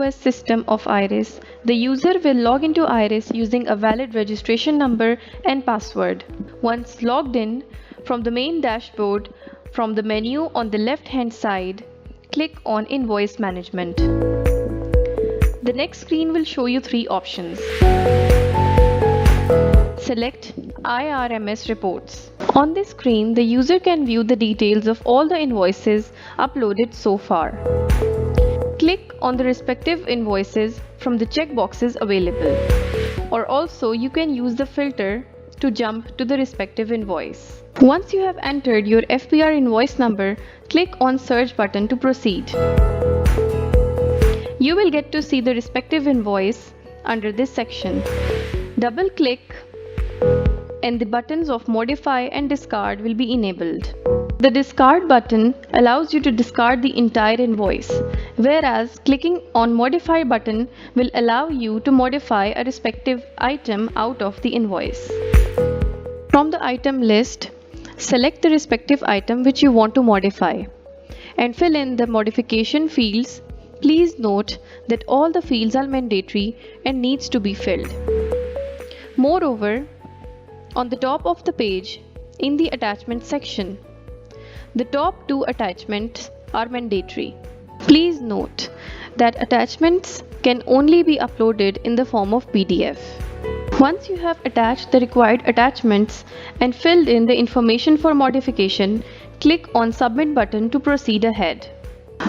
POS system of Iris, the user will log into Iris using a valid registration number and password. Once logged in, from the main dashboard, from the menu on the left-hand side, click on Invoice Management. The next screen will show you three options. Select IRMS Reports. On this screen, the user can view the details of all the invoices uploaded so far. Click on the respective invoices from the checkboxes available. Or also, you can use the filter to jump to the respective invoice. Once you have entered your FBR invoice number, click on Search button to proceed. You will get to see the respective invoice under this section. Double-click and the buttons of Modify and Discard will be enabled. The Discard button allows you to discard the entire invoice, whereas clicking on Modify button will allow you to modify a respective item out of the invoice. From the item list, select the respective item which you want to modify and fill in the modification fields. Please note that all the fields are mandatory and needs to be filled. Moreover, on the top of the page, in the attachment section, the top two attachments are mandatory. Please note that attachments can only be uploaded in the form of PDF. Once you have attached the required attachments and filled in the information for modification, click on Submit button to proceed ahead.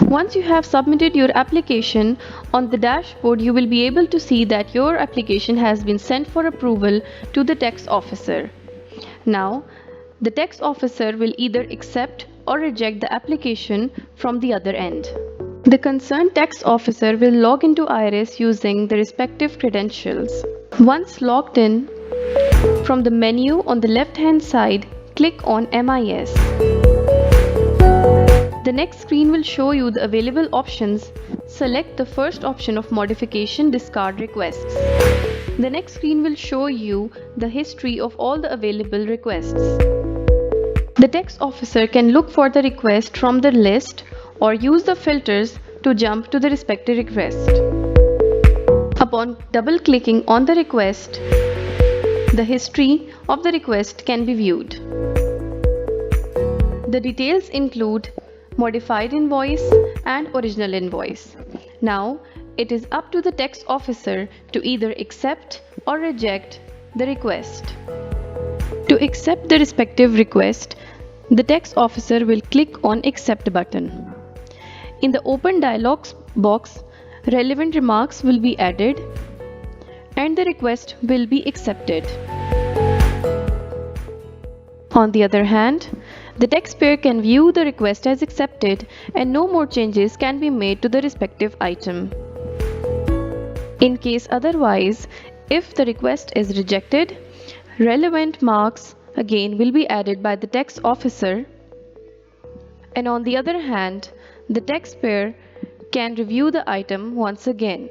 Once you have submitted your application, on the dashboard you will be able to see that your application has been sent for approval to the tax officer. Now, the tax officer will either accept or reject the application from the other end. The concerned tax officer will log into Iris using the respective credentials. Once logged in, from the menu on the left-hand side, click on MIS. The next screen will show you the available options. Select the first option of Modification Discard Requests. The next screen will show you the history of all the available requests. The tax officer can look for the request from the list or use the filters to jump to the respective request. Upon double-clicking on the request, the history of the request can be viewed. The details include modified invoice and original invoice. Now, it is up to the tax officer to either accept or reject the request. To accept the respective request, the tax officer will click on Accept button. In the open dialog box, relevant remarks will be added and the request will be accepted. On the other hand, the taxpayer can view the request as accepted and no more changes can be made to the respective item. In case otherwise, if the request is rejected, relevant marks again will be added by the tax officer, and on the other hand, the taxpayer can review the item once again.